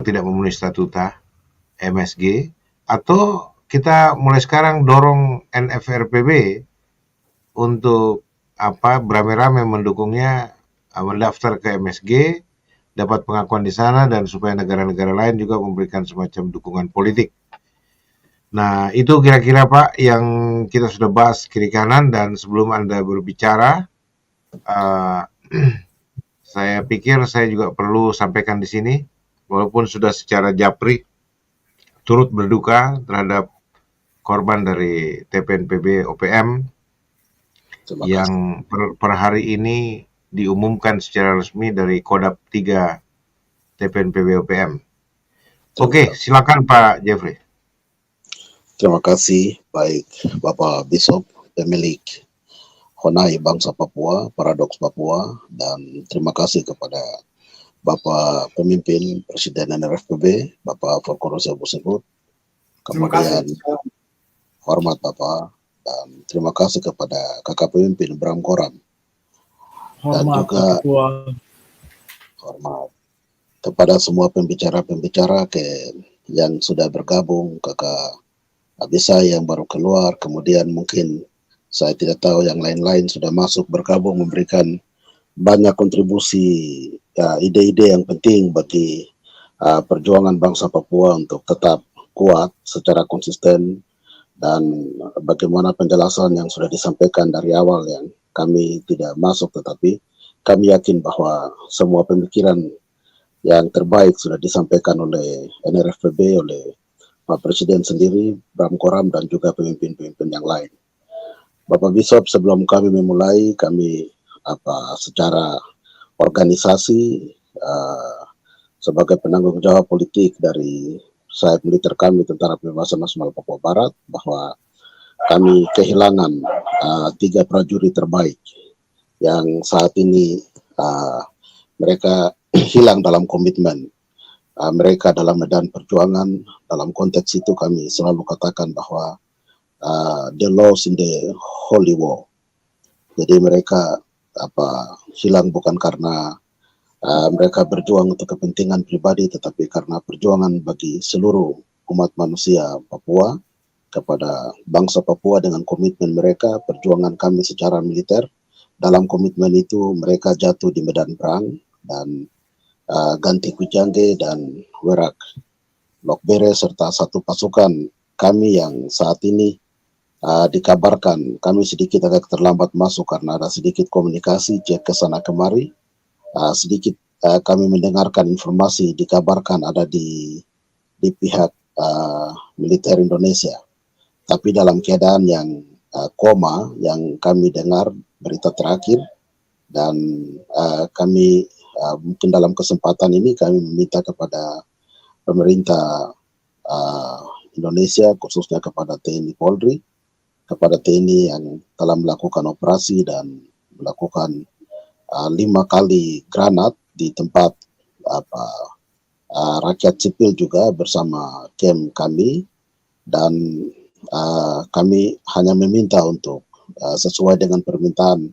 tidak memenuhi statuta MSG, atau kita mulai sekarang dorong NFRPB untuk beramai-ramai mendukungnya, mendaftar ke MSG, dapat pengakuan di sana, dan supaya negara-negara lain juga memberikan semacam dukungan politik. Nah, itu kira-kira Pak yang kita sudah bahas kiri kanan, dan sebelum Anda berbicara, uh, saya pikir saya juga perlu sampaikan di sini, walaupun sudah secara japri turut berduka terhadap korban dari TPNPB OPM yang per hari ini diumumkan secara resmi dari Kodap 3 TPNPB OPM. Oke, silakan Pak Jeffrey. Terima kasih, baik Bapak Bishop, pemilik Honai Bangsa Papua, Paradoks Papua, dan terima kasih kepada Bapak Pemimpin Presiden NRFPB, Bapak Forkoros Busebut, kemudian hormat Bapak, dan terima kasih kepada Kakak Pemimpin Bram Koram, dan juga hormat kepada semua pembicara-pembicara yang sudah bergabung, Kakak Abisa yang baru keluar, kemudian mungkin saya tidak tahu yang lain-lain sudah masuk bergabung memberikan banyak kontribusi ide-ide yang penting bagi perjuangan bangsa Papua untuk tetap kuat secara konsisten, dan bagaimana penjelasan yang sudah disampaikan dari awal yang kami tidak masuk, tetapi kami yakin bahwa semua pemikiran yang terbaik sudah disampaikan oleh NRFPB, oleh Pak Presiden sendiri, Bram Koram, dan juga pemimpin-pemimpin yang lain. Bapak Bishop, sebelum kami memulai, kami secara organisasi sebagai penanggung jawab politik dari sayap militer kami, Tentara Pembebasan Nasional Papua Barat, bahwa kami kehilangan 3 prajurit terbaik yang saat ini mereka hilang dalam komitmen mereka dalam medan perjuangan. Dalam konteks itu kami selalu katakan bahwa the loss in the holy war. Jadi mereka hilang bukan karena mereka berjuang untuk kepentingan pribadi, tetapi karena perjuangan bagi seluruh umat manusia Papua, kepada bangsa Papua dengan komitmen mereka, perjuangan kami secara militer. Dalam komitmen itu mereka jatuh di medan perang, dan Ganti Kujangge dan Werak Lokbere serta satu pasukan kami yang saat ini dikabarkan, kami sedikit agak terlambat masuk karena ada sedikit komunikasi cek ke sana kemari, sedikit kami mendengarkan informasi dikabarkan ada di pihak militer Indonesia, tapi dalam keadaan yang koma yang kami dengar berita terakhir. Dan kami mungkin dalam kesempatan ini kami meminta kepada pemerintah Indonesia, khususnya kepada TNI Polri, kepada TNI yang telah melakukan operasi dan melakukan 5 kali granat di tempat rakyat sipil juga bersama camp kami, dan kami hanya meminta untuk sesuai dengan permintaan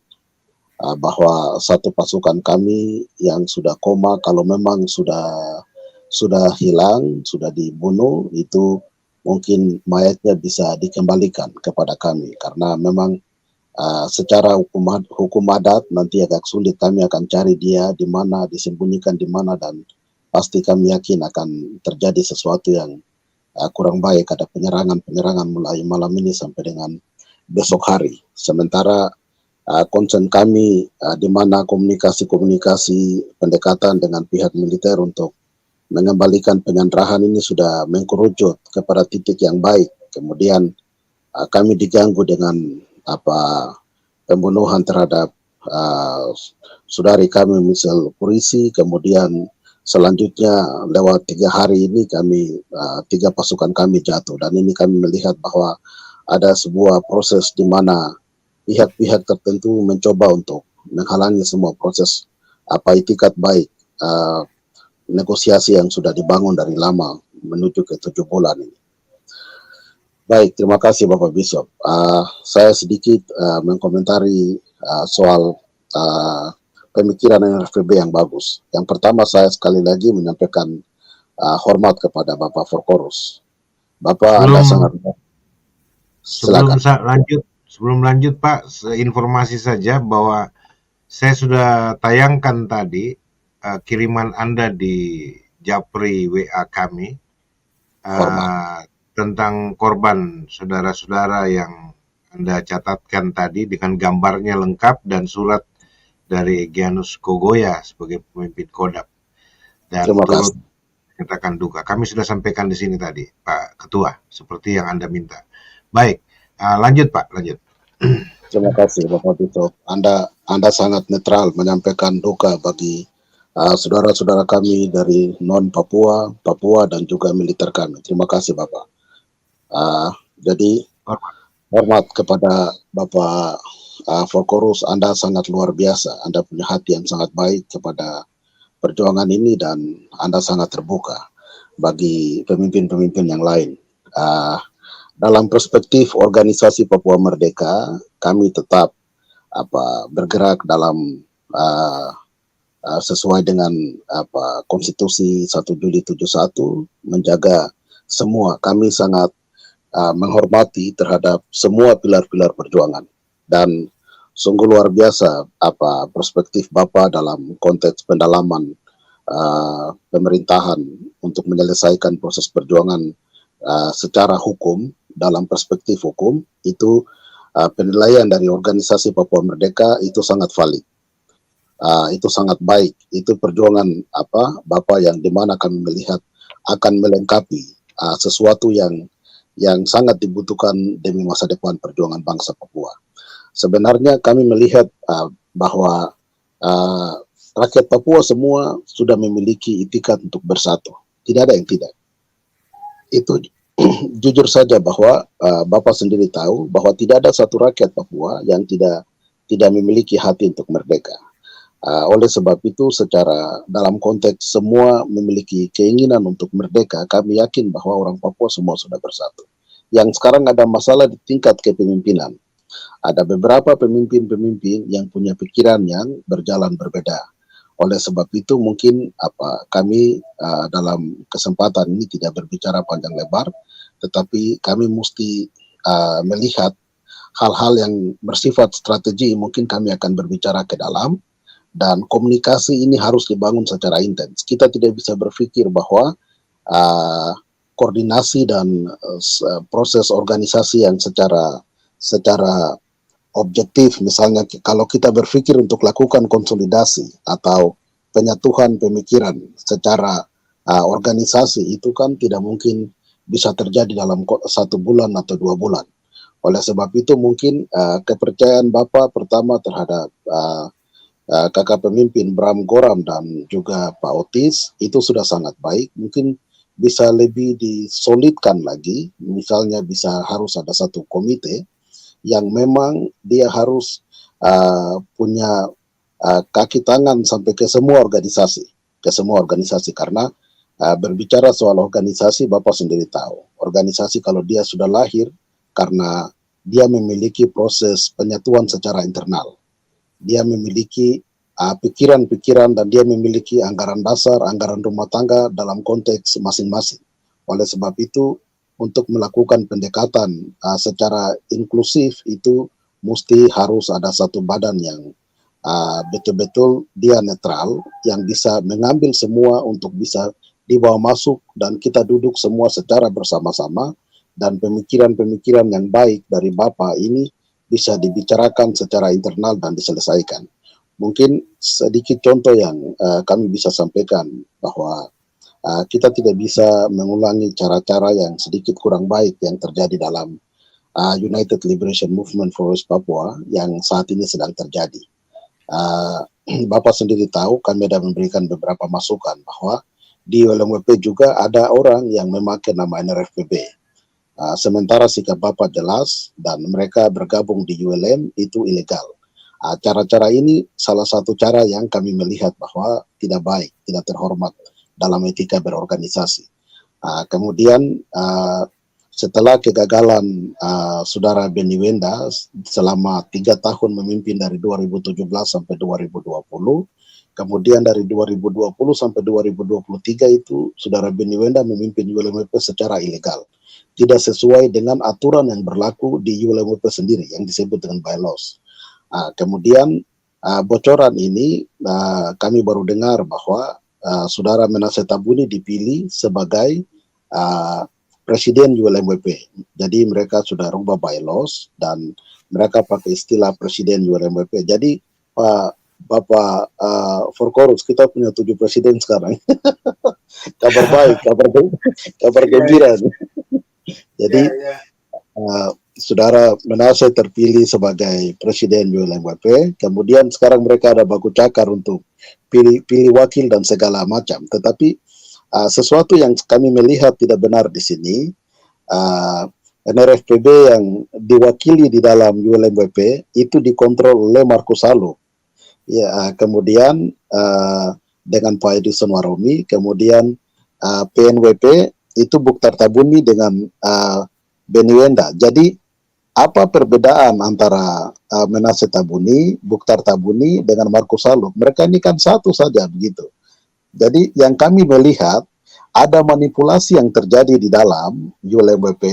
bahwa satu pasukan kami yang sudah koma, kalau memang sudah hilang, sudah dibunuh, itu mungkin mayatnya bisa dikembalikan kepada kami, karena memang secara hukum adat nanti agak sulit, kami akan cari dia di mana, disembunyikan di mana, dan pasti kami yakin akan terjadi sesuatu yang kurang baik, ada penyerangan mulai malam ini sampai dengan besok hari. Sementara konsen kami di mana komunikasi pendekatan dengan pihak militer untuk mengembalikan penyanderaan ini sudah mengkerucut kepada titik yang baik. Kemudian kami diganggu dengan pembunuhan terhadap saudari kami Michelle Purisi. Kemudian selanjutnya lewat 3 hari ini kami 3 pasukan kami jatuh, dan ini kami melihat bahwa ada sebuah proses di mana pihak-pihak tertentu mencoba untuk menghalangi semua proses itikat baik negosiasi yang sudah dibangun dari lama menuju ke 7 bulan ini. Baik, terima kasih Bapak Bishop. Saya sedikit mengkomentari soal pemikiran NRFPB yang bagus. Yang pertama, saya sekali lagi menyampaikan hormat kepada Bapak Forkorus. Bapak Anda Sebelum sangat silakan. sebelum lanjut Pak, informasi saja bahwa saya sudah tayangkan tadi kiriman Anda di Japri WA kami Hormat. tentang korban saudara-saudara yang Anda catatkan tadi dengan gambarnya lengkap dan surat dari Egyanus Kogoya sebagai pemimpin Kodap dan Terima turut kasih. menyatakan duka. Kami sudah sampaikan di sini tadi, Pak Ketua, seperti yang Anda minta. Baik, lanjut Pak, lanjut. Terima kasih Bapak Tito. Anda sangat netral menyampaikan duka bagi saudara-saudara kami dari non Papua, Papua dan juga militer kami. Terima kasih Bapak. Jadi Hormat. hormat kepada Bapak Forkorus, Anda sangat luar biasa. Anda punya hati yang sangat baik kepada perjuangan ini dan Anda sangat terbuka bagi pemimpin-pemimpin yang lain. Uh, dalam perspektif organisasi Papua Merdeka, kami tetap bergerak dalam sesuai dengan Konstitusi 1 Juli 71, menjaga semua. Kami sangat menghormati terhadap semua pilar-pilar perjuangan dan sungguh luar biasa perspektif Bapak dalam konteks pendalaman pemerintahan untuk menyelesaikan proses perjuangan secara hukum. Dalam perspektif hukum itu penilaian dari organisasi Papua Merdeka itu sangat valid, itu sangat baik, itu perjuangan Bapak yang dimana kami melihat akan melengkapi sesuatu yang sangat dibutuhkan demi masa depan perjuangan bangsa Papua. Sebenarnya kami melihat bahwa rakyat Papua semua sudah memiliki itikat untuk bersatu. Tidak ada yang tidak. Itu jujur saja bahwa Bapak sendiri tahu bahwa tidak ada satu rakyat Papua yang tidak memiliki hati untuk merdeka. Oleh sebab itu, secara dalam konteks semua memiliki keinginan untuk merdeka, kami yakin bahwa orang Papua semua sudah bersatu. Yang sekarang ada masalah di tingkat kepemimpinan. Ada beberapa pemimpin-pemimpin yang punya pikiran yang berjalan berbeda. Oleh sebab itu mungkin kami dalam kesempatan ini tidak berbicara panjang lebar, tetapi kami mesti melihat hal-hal yang bersifat strategi. Mungkin kami akan berbicara ke dalam, dan komunikasi ini harus dibangun secara intens. Kita tidak bisa berpikir bahwa koordinasi dan proses organisasi yang secara objektif, misalnya kalau kita berpikir untuk lakukan konsolidasi atau penyatuan pemikiran secara organisasi, itu kan tidak mungkin bisa terjadi dalam 1 bulan atau 2 bulan. Oleh sebab itu mungkin kepercayaan Bapak pertama terhadap kakak pemimpin Bram Goram dan juga Pak Otis itu sudah sangat baik. Mungkin bisa lebih disolidkan lagi, misalnya harus ada satu komite yang memang dia harus punya kaki tangan sampai ke semua organisasi, karena berbicara soal organisasi, Bapak sendiri tahu, organisasi kalau dia sudah lahir karena dia memiliki proses penyatuan secara internal, dia memiliki pikiran-pikiran dan dia memiliki anggaran dasar, anggaran rumah tangga dalam konteks masing-masing. Oleh sebab itu, untuk melakukan pendekatan secara inklusif itu mesti harus ada satu badan yang betul-betul dia netral, yang bisa mengambil semua untuk bisa dibawa masuk dan kita duduk semua secara bersama-sama, dan pemikiran-pemikiran yang baik dari Bapak ini bisa dibicarakan secara internal dan diselesaikan. Mungkin sedikit contoh yang kami bisa sampaikan bahwa kita tidak bisa mengulangi cara-cara yang sedikit kurang baik yang terjadi dalam United Liberation Movement for West Papua yang saat ini sedang terjadi. Bapak sendiri tahu, kami sudah memberikan beberapa masukan bahwa di ULMWP juga ada orang yang memakai nama NRFPB. Sementara sikap Bapak jelas dan mereka bergabung di ULM itu ilegal. Cara-cara ini salah satu cara yang kami melihat bahwa tidak baik, tidak terhormat dalam etika berorganisasi. Kemudian setelah kegagalan Saudara Beni Wenda selama 3 tahun memimpin dari 2017 sampai 2020, Kemudian dari 2020 sampai 2023 itu Saudara Beni Wenda memimpin ULMWP secara ilegal. Tidak sesuai dengan aturan yang berlaku di ULMWP sendiri yang disebut dengan bylaws. Kemudian bocoran ini kami baru dengar bahwa Saudara Menace Tabuni dipilih sebagai presiden ULMWP. Jadi mereka sudah rubah bylaws dan mereka pakai istilah presiden ULMWP. Jadi Bapak Forkorus, kita punya 7 presiden sekarang. Kabar baik, kabar gembira. Jadi Saudara Menace terpilih sebagai presiden ULMWP, kemudian sekarang mereka ada baku cakar untuk pilih wakil dan segala macam. Tetapi sesuatu yang kami melihat tidak benar di sini, NRFPB yang diwakili di dalam ULMWP itu dikontrol oleh Markus Salo. Ya, kemudian dengan Pak Edison Waromi, kemudian PNWP itu Buktar Tabuni dengan Beni Wenda. Jadi apa perbedaan antara Menace Tabuni, Buktar Tabuni dengan Markus Salo? Mereka ini kan satu saja begitu. Jadi yang kami melihat ada manipulasi yang terjadi di dalam ULMWP.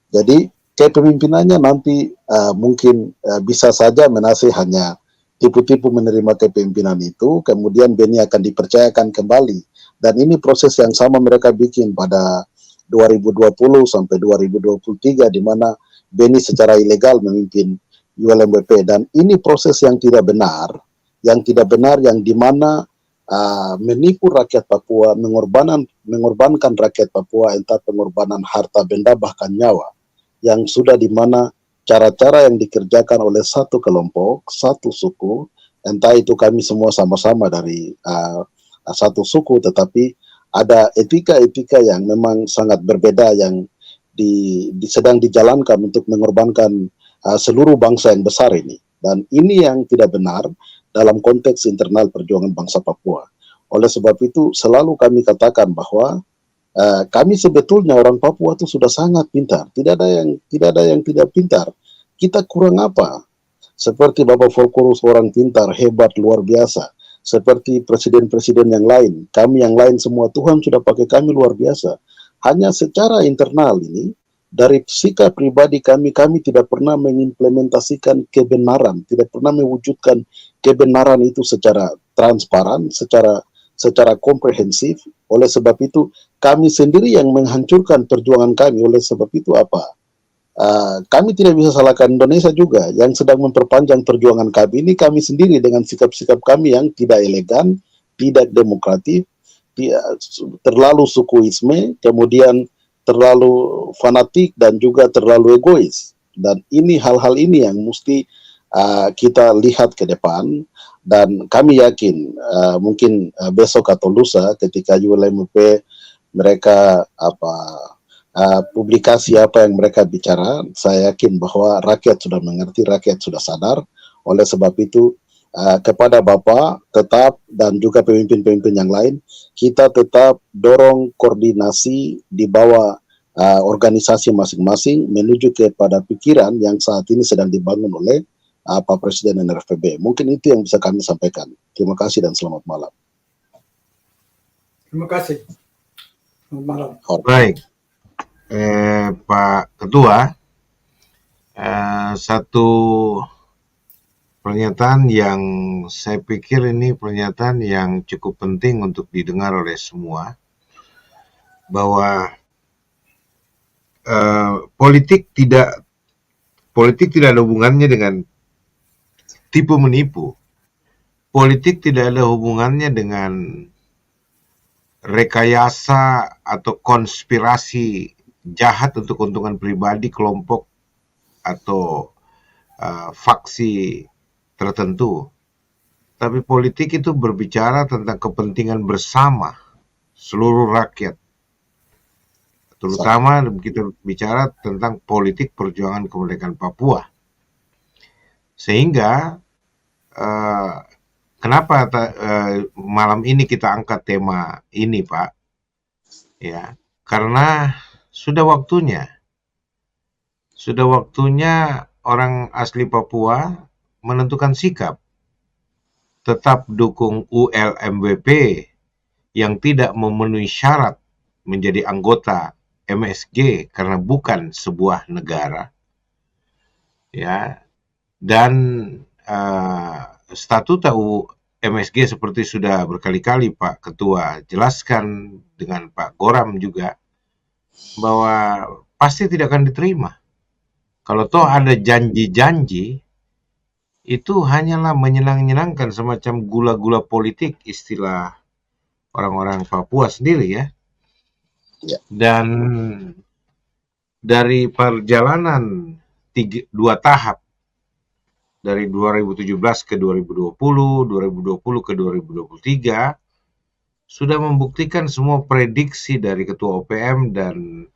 Jadi kepemimpinannya nanti mungkin bisa saja Menace hanya tipu-tipu menerima kepemimpinan itu, kemudian Beni akan dipercayakan kembali. Dan ini proses yang sama mereka bikin pada 2020 sampai 2023, di mana Beni secara ilegal memimpin ULMWP. Dan ini proses yang tidak benar, yang di mana menipu rakyat Papua, mengorbankan rakyat Papua, entah pengorbanan harta benda bahkan nyawa, yang sudah di mana cara-cara yang dikerjakan oleh satu kelompok, satu suku, entah itu kami semua sama-sama dari satu suku, tetapi ada etika-etika yang memang sangat berbeda yang sedang dijalankan untuk mengorbankan seluruh bangsa yang besar ini. Dan ini yang tidak benar dalam konteks internal perjuangan bangsa Papua. Oleh sebab itu, selalu kami katakan bahwa kami sebetulnya orang Papua itu sudah sangat pintar. Tidak ada yang tidak pintar. Kita kurang apa? Seperti Bapak Forkorus orang pintar, hebat, luar biasa. Seperti presiden-presiden yang lain. Kami yang lain semua, Tuhan sudah pakai kami luar biasa. Hanya secara internal ini, dari sikap pribadi kami tidak pernah mengimplementasikan kebenaran, tidak pernah mewujudkan kebenaran itu secara transparan, secara komprehensif. Oleh sebab itu, kami sendiri yang menghancurkan perjuangan kami. Oleh sebab itu apa? Kami tidak bisa salahkan Indonesia juga yang sedang memperpanjang perjuangan kami ini, kami sendiri dengan sikap-sikap kami yang tidak elegan, tidak demokratis, terlalu sukuisme, kemudian terlalu fanatik dan juga terlalu egois. Dan ini hal-hal ini yang mesti kita lihat ke depan, dan kami yakin mungkin besok atau lusa ketika ULMWP mereka publikasi apa yang mereka bicara, saya yakin bahwa rakyat sudah mengerti, rakyat sudah sadar. Oleh sebab itu kepada Bapak tetap dan juga pemimpin-pemimpin yang lain, kita tetap dorong koordinasi di bawah organisasi masing-masing menuju kepada pikiran yang saat ini sedang dibangun oleh Pak Presiden NRFPB. Mungkin itu yang bisa kami sampaikan. Terima kasih dan selamat malam. Terima kasih. Selamat malam. Baik, Pak Ketua, satu pernyataan yang saya pikir ini pernyataan yang cukup penting untuk didengar oleh semua, bahwa politik tidak ada hubungannya dengan tipu menipu. Politik tidak ada hubungannya dengan rekayasa atau konspirasi jahat untuk keuntungan pribadi kelompok atau faksi tertentu. Tapi politik itu berbicara tentang kepentingan bersama seluruh rakyat. Terutama kita bicara tentang politik perjuangan kemerdekaan Papua. Sehingga kenapa malam ini kita angkat tema ini, Pak? Ya, karena sudah waktunya orang asli Papua menentukan sikap tetap dukung ULMWP yang tidak memenuhi syarat menjadi anggota MSG karena bukan sebuah negara, ya. Dan statuta MSG seperti sudah berkali-kali Pak Ketua jelaskan dengan Pak Goram juga, bahwa pasti tidak akan diterima. Kalau toh ada janji-janji, itu hanyalah menyenang-nyenangkan, semacam gula-gula politik, istilah orang-orang Papua sendiri ya. Ya. Dan dari perjalanan 2 tahap, dari 2017 ke 2020, 2020 ke 2023, sudah membuktikan semua prediksi dari Ketua OPM dan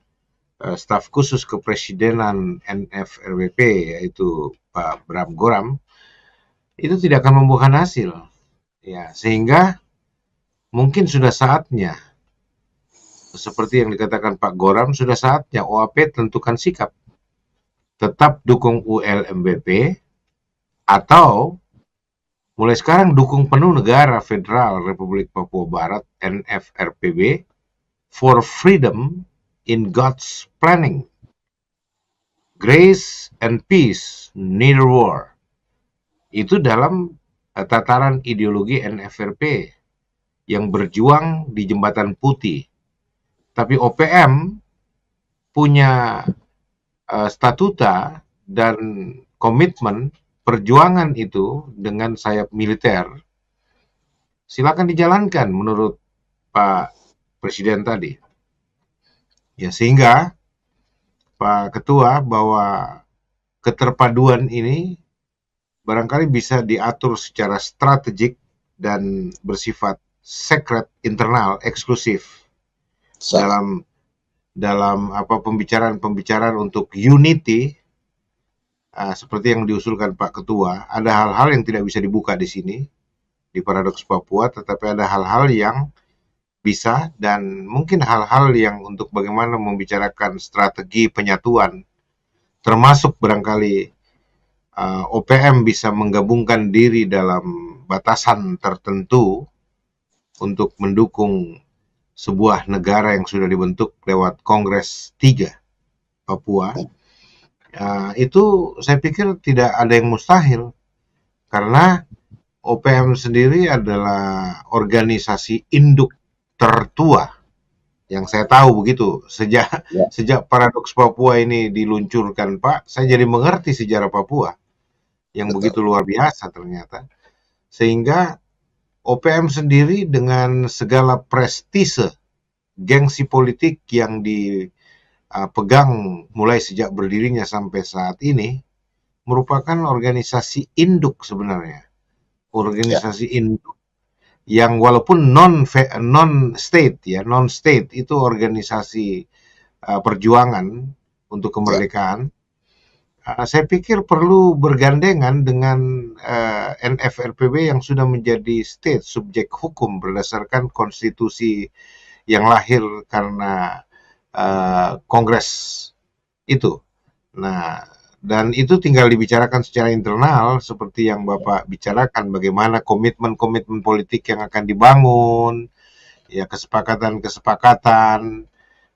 staf khusus kepresidenan NFRWP, yaitu Pak Bram Goram, itu tidak akan membuahkan hasil. Ya, sehingga mungkin sudah saatnya, seperti yang dikatakan Pak Goram, sudah saatnya OAP tentukan sikap. Tetap dukung ULMWP, atau mulai sekarang dukung penuh negara Federal Republik Papua Barat NFRPB for freedom in God's planning, grace and peace, neither war. Itu dalam tataran ideologi NFRP yang berjuang di Jembatan Putih. Tapi OPM punya statuta dan komitmen perjuangan itu dengan sayap militer. Silakan dijalankan menurut Pak Presiden tadi. Ya, sehingga Pak Ketua, bahwa keterpaduan ini barangkali bisa diatur secara strategik dan bersifat secret, internal, eksklusif dalam pembicaraan untuk unity, seperti yang diusulkan Pak Ketua. Ada hal-hal yang tidak bisa dibuka di sini di Paradoks Papua, tetapi ada hal-hal yang bisa, dan mungkin hal-hal yang untuk bagaimana membicarakan strategi penyatuan, termasuk barangkali OPM bisa menggabungkan diri dalam batasan tertentu untuk mendukung sebuah negara yang sudah dibentuk lewat Kongres 3 Papua. Itu saya pikir tidak ada yang mustahil, karena OPM sendiri adalah organisasi induk tertua yang saya tahu begitu. Sejak Paradoks Papua ini diluncurkan, Pak, saya jadi mengerti sejarah Papua yang begitu luar biasa ternyata. Sehingga OPM sendiri dengan segala prestise, gengsi politik yang dipegang mulai sejak berdirinya sampai saat ini, merupakan organisasi induk sebenarnya. Organisasi induk yang walaupun non-state itu organisasi perjuangan untuk kemerdekaan. Saya pikir perlu bergandengan dengan NFRPB yang sudah menjadi state subjek hukum berdasarkan konstitusi yang lahir karena Kongres itu. Nah, dan itu tinggal dibicarakan secara internal, seperti yang Bapak bicarakan, bagaimana komitmen-komitmen politik yang akan dibangun, ya, kesepakatan-kesepakatan.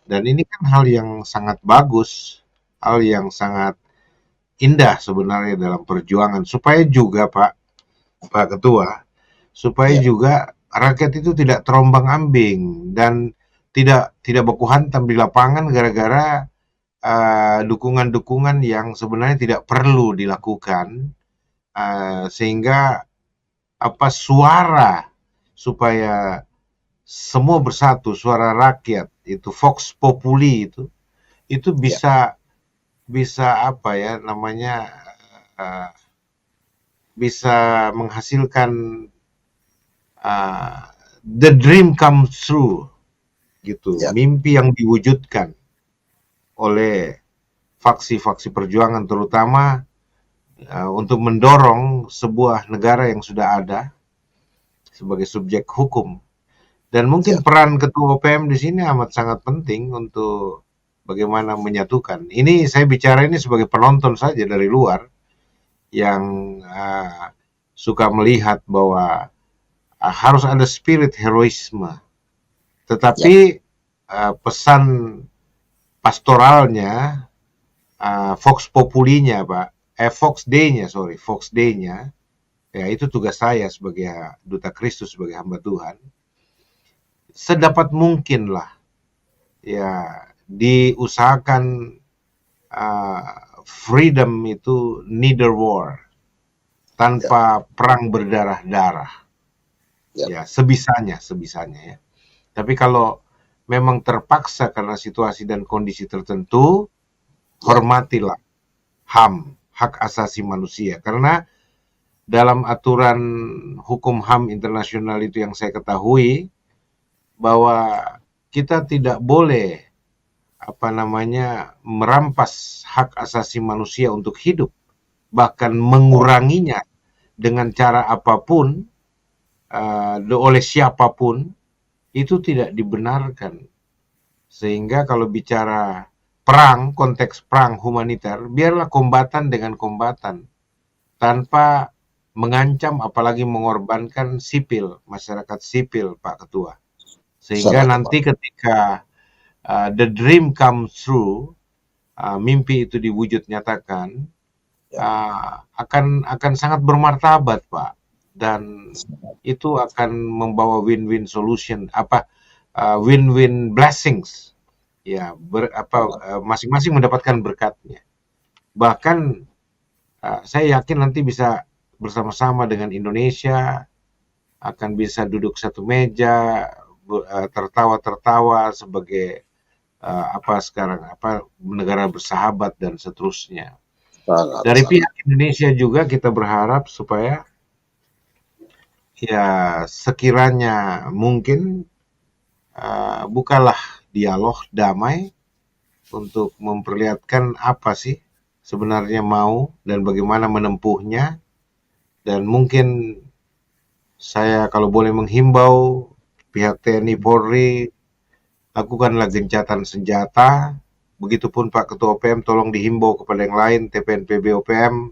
Dan ini kan hal yang sangat bagus, hal yang sangat indah sebenarnya dalam perjuangan, supaya juga Pak Ketua, supaya juga rakyat itu tidak terombang-ambing dan tidak baku hantam di lapangan gara-gara dukungan-dukungan yang sebenarnya tidak perlu dilakukan, sehingga suara supaya semua bersatu, suara rakyat itu, vox populi itu bisa bisa menghasilkan the dream come true gitu, mimpi yang diwujudkan oleh faksi-faksi perjuangan, terutama untuk mendorong sebuah negara yang sudah ada sebagai subjek hukum. Dan mungkin peran Ketua OPM di sini amat sangat penting untuk bagaimana menyatukan. Ini saya bicara ini sebagai penonton saja dari luar yang suka melihat bahwa harus ada spirit heroisme. Tetapi pesan pastoralnya, Vox Populinya, Pak, Vox Day-nya, ya itu tugas saya sebagai duta Kristus, sebagai hamba Tuhan. Sedapat mungkin lah, ya diusahakan freedom itu neither war, tanpa perang berdarah-darah. Ya, sebisanya ya. Tapi kalau memang terpaksa karena situasi dan kondisi tertentu, hormatilah HAM, hak asasi manusia. Karena dalam aturan hukum HAM internasional itu yang saya ketahui, bahwa kita tidak boleh merampas hak asasi manusia untuk hidup, bahkan menguranginya dengan cara apapun, oleh siapapun, itu tidak dibenarkan. Sehingga kalau bicara perang, konteks perang humaniter, biarlah kombatan dengan kombatan, tanpa mengancam apalagi mengorbankan sipil, masyarakat sipil, Pak Ketua. Sehingga nanti ketika the dream comes true, mimpi itu diwujud nyatakan, akan sangat bermartabat, Pak. Dan itu akan membawa win-win solution, win-win blessings, ya, masing-masing mendapatkan berkatnya. Bahkan saya yakin nanti bisa bersama-sama dengan Indonesia, akan bisa duduk satu meja, tertawa-tertawa sebagai negara bersahabat dan seterusnya. Dari pihak Indonesia juga kita berharap supaya ya sekiranya mungkin bukalah dialog damai untuk memperlihatkan apa sih sebenarnya mau dan bagaimana menempuhnya. Dan mungkin saya kalau boleh menghimbau pihak TNI Polri, lakukanlah gencatan senjata. Begitupun Pak Ketua OPM, tolong dihimbau kepada yang lain, TPNPB OPM,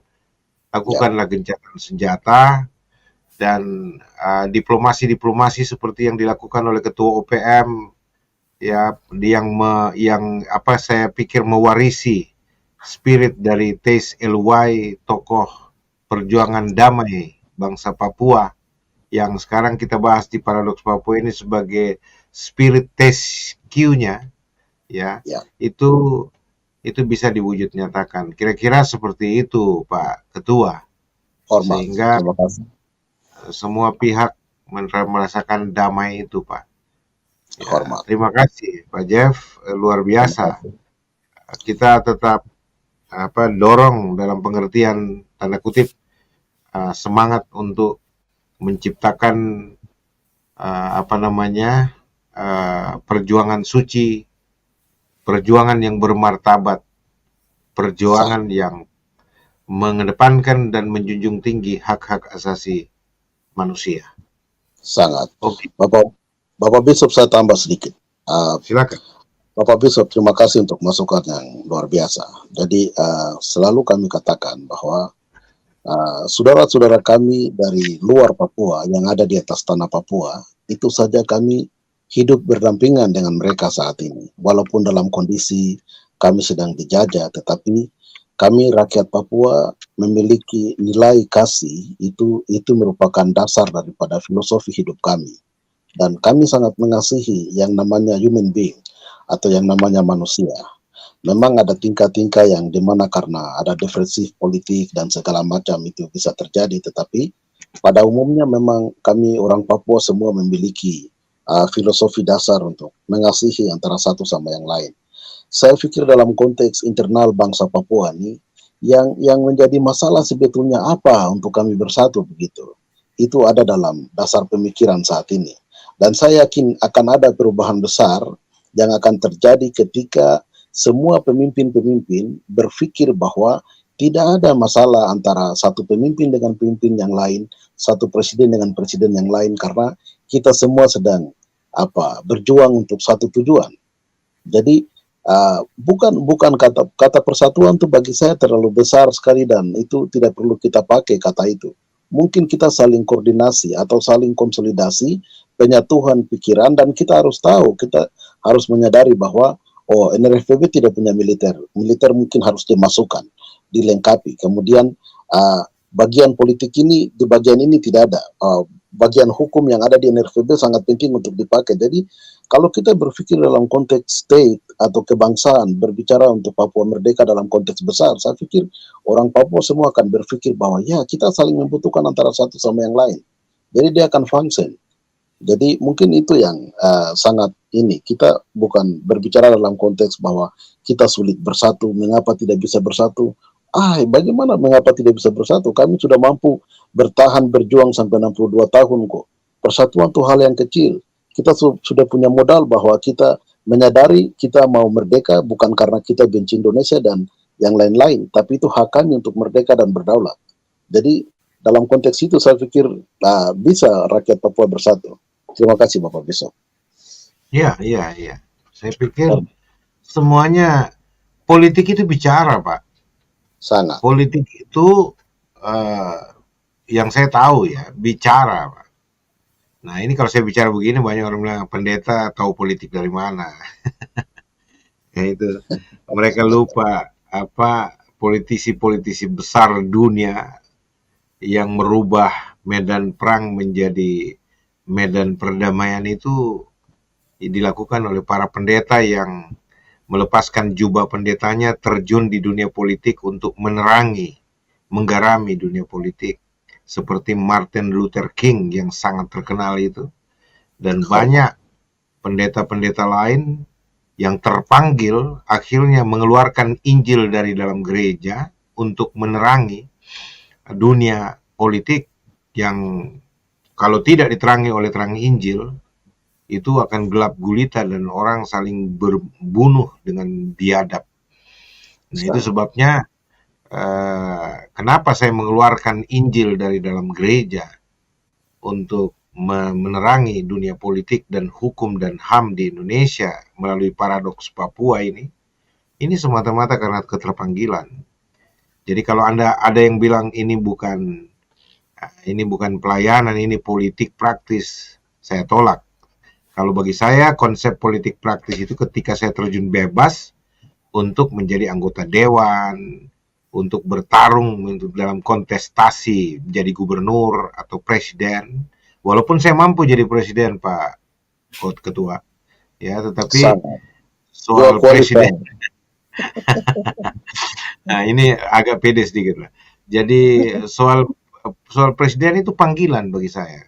lakukanlah gencatan senjata. Dan diplomasi seperti yang dilakukan oleh Ketua OPM, ya, yang saya pikir mewarisi spirit dari Teis Eluai, tokoh perjuangan damai bangsa Papua, yang sekarang kita bahas di Paradoks Papua ini sebagai spirit Teis Q-nya, ya, itu bisa diwujud nyatakan. Kira-kira seperti itu, Pak Ketua. Sehingga semua pihak merasakan damai itu, Pak. Ya, terima kasih, Pak Jeff, luar biasa. Kita tetap dorong dalam pengertian tanda kutip semangat untuk menciptakan perjuangan suci, perjuangan yang bermartabat, perjuangan yang mengedepankan dan menjunjung tinggi hak-hak asasi manusia. Sangat. Oke. Bapak Bishop, saya tambah sedikit. Silakan. Bapak Bishop, terima kasih untuk masukan yang luar biasa. Jadi selalu kami katakan bahwa saudara-saudara kami dari luar Papua yang ada di atas tanah Papua, itu saja kami hidup berdampingan dengan mereka saat ini. Walaupun dalam kondisi kami sedang dijajah, tetapi kami rakyat Papua memiliki nilai kasih, itu merupakan dasar daripada filosofi hidup kami. Dan kami sangat mengasihi yang namanya human being atau yang namanya manusia. Memang ada tingkah-tingkah yang dimana karena ada diferensi politik dan segala macam itu bisa terjadi, tetapi pada umumnya memang kami orang Papua semua memiliki filosofi dasar untuk mengasihi antara satu sama yang lain. Saya pikir dalam konteks internal bangsa Papua ini, yang menjadi masalah sebetulnya apa untuk kami bersatu begitu. Itu ada dalam dasar pemikiran saat ini. Dan saya yakin akan ada perubahan besar yang akan terjadi ketika semua pemimpin-pemimpin berpikir bahwa tidak ada masalah antara satu pemimpin dengan pemimpin yang lain, satu presiden dengan presiden yang lain, karena kita semua sedang berjuang untuk satu tujuan. Jadi bukan kata persatuan itu bagi saya terlalu besar sekali dan itu tidak perlu kita pakai kata itu. mungkin kita saling koordinasi atau saling konsolidasi, penyatuan pikiran, dan kita harus tahu, kita harus menyadari bahwa oh, NRFPB tidak punya militer, militer mungkin harus dimasukkan, dilengkapi. Kemudian bagian politik ini, di bagian ini tidak ada. Bagian hukum yang ada di NRFPB sangat penting untuk dipakai. Jadi kalau kita berpikir dalam konteks state atau kebangsaan, berbicara untuk Papua merdeka dalam konteks besar, saya pikir orang Papua semua akan berpikir bahwa ya kita saling membutuhkan antara satu sama yang lain. Jadi dia akan function. Jadi mungkin itu yang sangat ini, kita bukan berbicara dalam konteks bahwa kita sulit bersatu, mengapa tidak bisa bersatu. Bagaimana mengapa tidak bisa bersatu? Kami sudah mampu bertahan, berjuang sampai 62 tahun kok. Persatuan itu hal yang kecil. Kita sudah punya modal bahwa kita menyadari kita mau merdeka bukan karena kita benci Indonesia dan yang lain-lain, tapi itu hak kami untuk merdeka dan berdaulat. Jadi dalam konteks itu saya pikir bisa rakyat Papua bersatu. Terima kasih Bapak Besok. Iya. Saya pikir semuanya politik itu bicara, Pak. Sangat. Politik itu yang saya tahu ya, bicara, Pak. Nah, ini kalau saya bicara begini banyak orang bilang pendeta tahu politik dari mana. Ya itu. Mereka lupa apa politisi-politisi besar dunia yang merubah medan perang menjadi medan perdamaian itu dilakukan oleh para pendeta yang melepaskan jubah pendetanya, terjun di dunia politik untuk menerangi, menggarami dunia politik. Seperti Martin Luther King yang sangat terkenal itu. Dan banyak pendeta-pendeta lain yang terpanggil akhirnya mengeluarkan Injil dari dalam gereja untuk menerangi dunia politik yang kalau tidak diterangi oleh terang Injil, itu akan gelap gulita dan orang saling berbunuh dengan biadab. Nah, itu sebabnya kenapa saya mengeluarkan Injil dari dalam gereja untuk menerangi dunia politik dan hukum dan HAM di Indonesia melalui paradoks Papua ini semata-mata karena keterpanggilan. Jadi kalau ada yang bilang ini bukan pelayanan, ini politik praktis, saya tolak. Kalau bagi saya konsep politik praktis itu ketika saya terjun bebas untuk menjadi anggota dewan, untuk bertarung dalam kontestasi jadi gubernur atau presiden, walaupun saya mampu jadi presiden Pak Ketua, ya, tetapi soal presiden, nah ini agak pede sedikit lah. Jadi soal presiden itu panggilan bagi saya.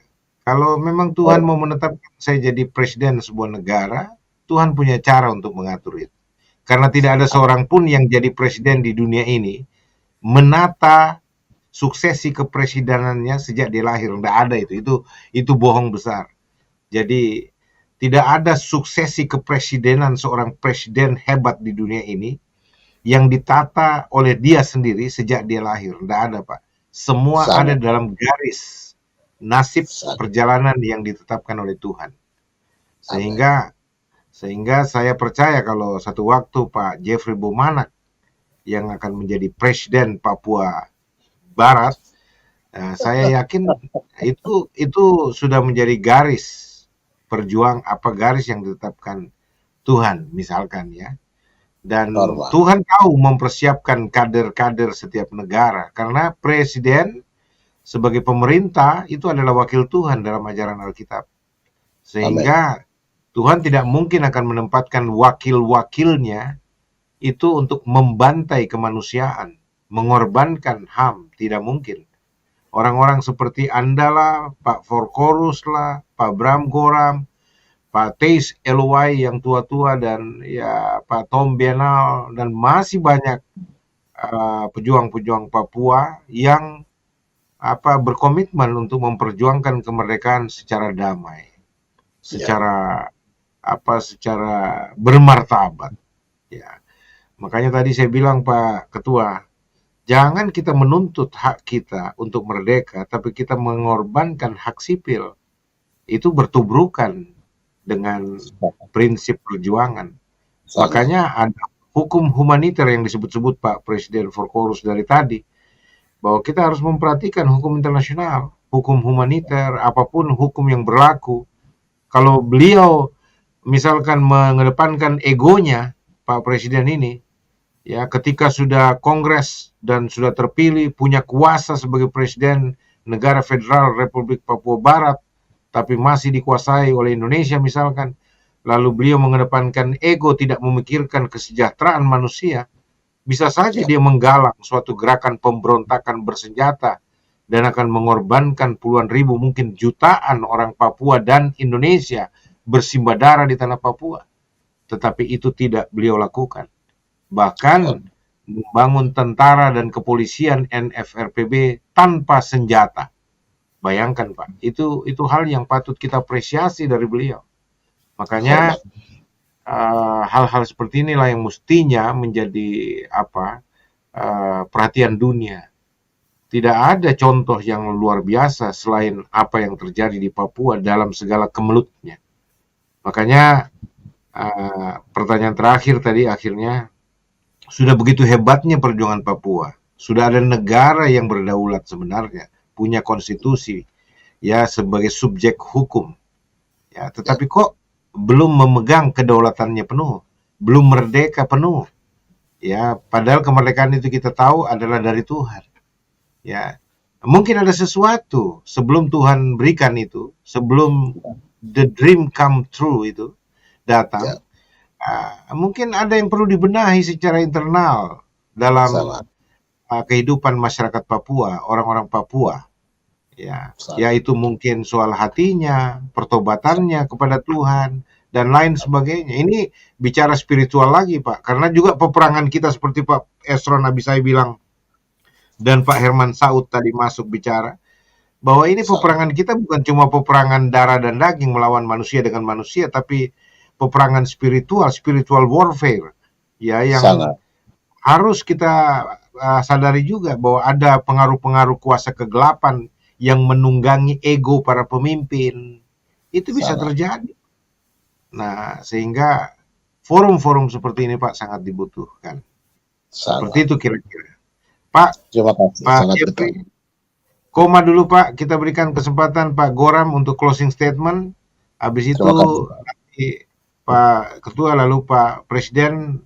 Kalau memang Tuhan mau menetapkan saya jadi presiden sebuah negara, Tuhan punya cara untuk mengatur itu. Karena tidak ada seorang pun yang jadi presiden di dunia ini menata suksesi kepresidenannya sejak dia lahir. Tidak ada itu bohong besar. Jadi tidak ada suksesi kepresidenan seorang presiden hebat di dunia ini yang ditata oleh dia sendiri sejak dia lahir. Tidak ada, Pak. Semua ada dalam garis nasib perjalanan yang ditetapkan oleh Tuhan. Sehingga saya percaya kalau satu waktu Pak Jeffrey Bomanak yang akan menjadi presiden Papua Barat, saya yakin itu sudah menjadi garis garis yang ditetapkan Tuhan, misalkan ya. Dan Tuhan tahu mempersiapkan kader-kader setiap negara, karena presiden sebagai pemerintah itu adalah wakil Tuhan dalam ajaran Alkitab. Sehingga Tuhan tidak mungkin akan menempatkan wakil-wakilnya itu untuk membantai kemanusiaan, mengorbankan HAM, tidak mungkin. Orang-orang seperti Anda lah, Pak Forkorus lah, Pak Bram Goram, Pak Teis Eloy yang tua-tua, dan ya Pak Tom Bienal, dan masih banyak pejuang-pejuang Papua yang berkomitmen untuk memperjuangkan kemerdekaan secara damai, secara bermartabat. Ya. Makanya tadi saya bilang Pak Ketua, jangan kita menuntut hak kita untuk merdeka, tapi kita mengorbankan hak sipil. Itu bertubrukan dengan prinsip perjuangan. Makanya ada hukum humaniter yang disebut-sebut Pak Presiden Forkorus dari tadi. bahwa kita harus memperhatikan hukum internasional, hukum humaniter, apapun hukum yang berlaku. Kalau beliau misalkan mengedepankan egonya, Pak Presiden ini, ya ketika sudah kongres dan sudah terpilih, punya kuasa sebagai Presiden Negara Federal Republik Papua Barat, tapi masih dikuasai oleh Indonesia misalkan, lalu beliau mengedepankan ego, tidak memikirkan kesejahteraan manusia, bisa saja Ya, dia menggalang suatu gerakan pemberontakan bersenjata dan akan mengorbankan puluhan ribu, mungkin jutaan orang Papua dan Indonesia bersimbah darah di tanah Papua. Tetapi itu tidak beliau lakukan. Bahkan oh, membangun tentara dan kepolisian NFRPB tanpa senjata. Bayangkan Pak, itu hal yang patut kita apresiasi dari beliau. Makanya hormat. hal-hal seperti inilah yang mestinya menjadi perhatian dunia. Tidak ada contoh yang luar biasa selain apa yang terjadi di Papua dalam segala kemelutnya. Makanya pertanyaan terakhir tadi akhirnya, sudah begitu hebatnya perjuangan Papua. Sudah ada negara yang berdaulat sebenarnya, punya konstitusi, ya sebagai subjek hukum. Ya, Ya, tetapi kok belum memegang kedaulatannya penuh, belum merdeka penuh. Ya, padahal kemerdekaan itu kita tahu adalah dari Tuhan. Ya, mungkin ada sesuatu sebelum Tuhan berikan itu, sebelum the dream come true itu ya, datang, mungkin ada yang perlu dibenahi secara internal dalam sangat, kehidupan masyarakat Papua, orang-orang Papua. Ya, sangat, yaitu mungkin soal hatinya, pertobatannya kepada Tuhan, dan lain sebagainya. Ini bicara spiritual lagi, Pak. Karena juga peperangan kita seperti Pak Esron Abisai bilang, dan Pak Herman Saud tadi masuk bicara, bahwa ini sangat, peperangan kita bukan cuma peperangan darah dan daging melawan manusia dengan manusia, tapi peperangan spiritual, spiritual warfare. Ya, yang sangat, harus kita sadari juga bahwa ada pengaruh-pengaruh kuasa kegelapan yang menunggangi ego para pemimpin. Itu bisa sangat, terjadi. Nah, sehingga forum-forum seperti ini Pak sangat dibutuhkan. Seperti sangat. itu kira-kira. Pak, Terima kasih, Pak sangat betul. Jeffrey, koma dulu Pak. Kita berikan kesempatan Pak Goram untuk closing statement. Habis itu Terima kasih, Pak. nanti Pak Ketua lalu Pak Presiden